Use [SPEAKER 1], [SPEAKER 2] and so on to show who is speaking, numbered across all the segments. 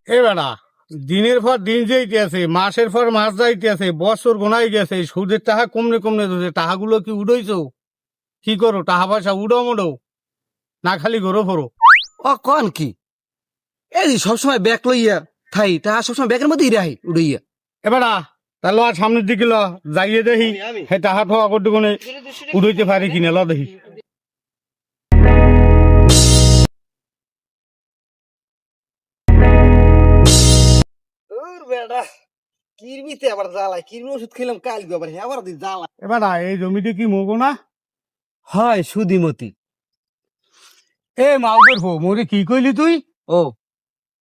[SPEAKER 1] এ বেড়া, দিনের পর দিন যাইতেছে, মাসের পর মাস যাইতেছে, বছর গোনাই গেছে, সুদের টাকা কমনে কমনে দিতে, টাকাগুলো কি উড়াইছো? কি করো টাকা পয়সা উড়ো মোড়ো না খালি ঘোরো ফোরো?
[SPEAKER 2] ও কন কি এই যে সবসময় ব্যাগ লইয়া থাই তা সবসময় ব্যাগের মধ্যেই রাহি উড়াইয়া।
[SPEAKER 1] এবারা তাহলে আর সামনের দিকে ল, যাইয়ে দেখি হে টাকা ঠোয়া করতে কোনে উড়াইতে পারি কিনা, ল দেখি।
[SPEAKER 2] বেটা কিরমিতে আবার জ্বালায়, কিরমি ওষুধ খেলাম কাল আবার আবার জ্বালা।
[SPEAKER 1] এবারা এই জমিতে কি মগো না?
[SPEAKER 2] হয় সুদিমতি।
[SPEAKER 1] এ মাউকের হো মোরে কি কইলি তুই?
[SPEAKER 2] ও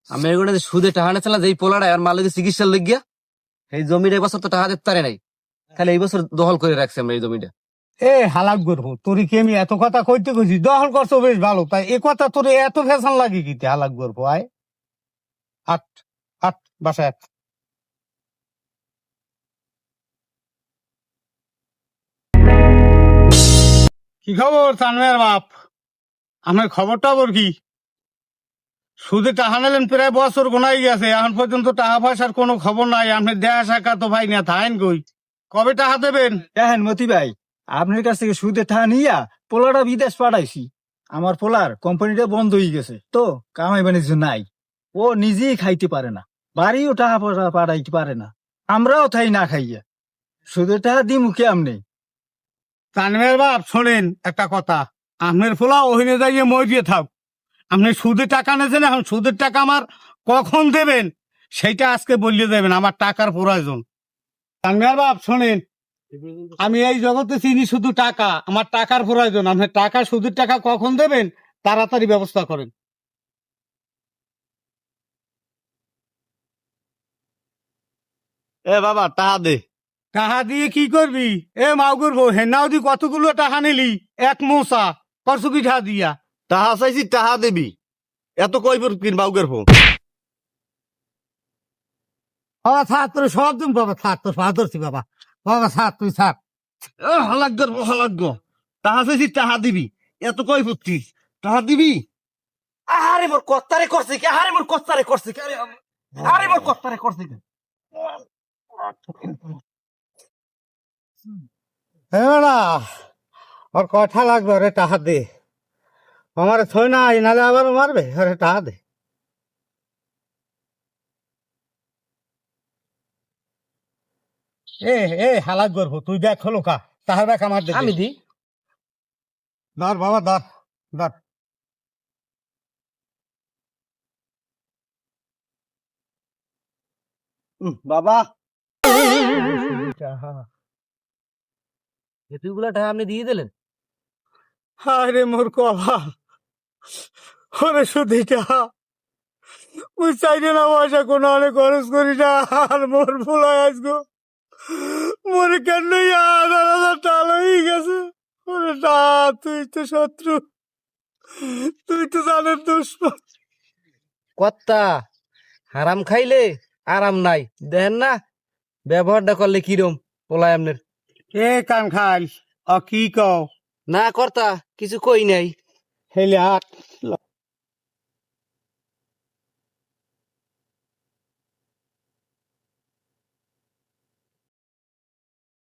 [SPEAKER 2] আমি এগুলো সুদে টাকা না চালা যেই পোলাটা আর মালিক চিকিৎসার লইগিয়া এই জমির এবছর তো টাকা দিতে পারে নাই, খালি এই বছর দখল করে রাখছে আমরা এই জমিটা।
[SPEAKER 1] এ হালাক গর্ভ, তোরে কি আমি এত কথা কইতে কইছি? দখল করছো বেশ ভালো, তাই এ কথা তোরে এত ফ্যাশন লাগে কি? হালাক গর্ভ আয় আট আট বাসায় আট। কি খবর তানমের বাপ? আমার খবরটা বল কি? সুদে টাকা নিলেন প্রায় বছর গোনাই গেছে, এখন পর্যন্ত টাকা পয়সার কোনো খবর নাই। আপনি দেয়া সাক্ষা তো ভাই না থাকেন কই? কবে টাকা দেবেন?
[SPEAKER 3] দেখেন মতি ভাই, আপনার কাছ থেকে সুদে টাকা নিয়া পোলাটা বিদেশ পাঠাইছি। আমার পোলার কোম্পানিটা বন্ধ হয়ে গেছে তো, কামাই বাণিজ্য নাই, ও নিজেই খাইতে পারে না, বাড়িও টাকা পয়সা পাঠাইতে পারে না, আমরাও তাই না খাইয়া সুদের টাকা দিই মুখে আমনে।
[SPEAKER 1] তানমের বাপ শোনেন একটা কথা, আপনার ফোলা ওহিনে যাইয়ে মই দিয়ে থাক। আপনি সুদের টাকা নিয়েছেন, এখন সুদের টাকা আমার কখন দেবেন সেইটা আজকে বলিয়ে দেবেন, আমার টাকার প্রয়োজন। তানমের বাপ শোনেন, আমি এই জগতে চিনি শুধু টাকা, আমার টাকার প্রয়োজন। আপনি টাকা সুদের টাকা কখন দেবেন তাড়াতাড়ি ব্যবস্থা করেন।
[SPEAKER 2] এ বাবা টাকা দে।
[SPEAKER 1] টাকা দিয়ে কি করবি? এ মাউগুর বউ, হেনাও দি কতগুলো টাকা নিলি এক মোসা করছু কি টাকা দিয়া?
[SPEAKER 2] টাকা চাইছি টাকা দিবি, এত কই কিন বাউগের ফোন।
[SPEAKER 1] বাবা থাক, তোর সব দিন বাবা থাক, তোর পা ধরছি বাবা। বাবা থাক, তুই থাক।
[SPEAKER 2] হালাগ্য টাকা চাইছি টাকা দিবি, এত কই ফুটছিস, টাকা দিবি। আরে মোর কত্তারে করছে কি, আরে মোর কত্তারে করছে কি, আরে মোর কত্তারে করছে কি।
[SPEAKER 1] হ্যাঁ না, ওর কথা লাগবে, ওরে টাকা দে। আমার থই না নালে আবার মারবে, ওরে টাকা দে। এ এ হালাক গর্ভ, তুই দেখ হলো কা তাহার দেখ আমার দেখ।
[SPEAKER 2] আমি দি
[SPEAKER 1] ধর বাবা ধর ধর।
[SPEAKER 2] বাবা এতগুলা টাকা আপনি দিয়ে দিলেন?
[SPEAKER 1] আরে মোর কবা, ওরে শুধু টাকা ওই চাইলে না পয়সা কোনো অনেক খরচ করি না। আর মোর ভুলাই আসবো, মোর কেন 1000 টাকা হয়ে গেছে। ওরে না, তুই তো শত্রু, তুই তো জানের দুশ্মন।
[SPEAKER 2] কত্তা হারাম খাইলে আরাম নাই, দেখেন না ব্যবহারটা করলে কিরম পোলায় আপনার।
[SPEAKER 1] এ কান খাই অ কি কও?
[SPEAKER 2] না কর্তা কিছু কই নাই।
[SPEAKER 1] হেলে হাত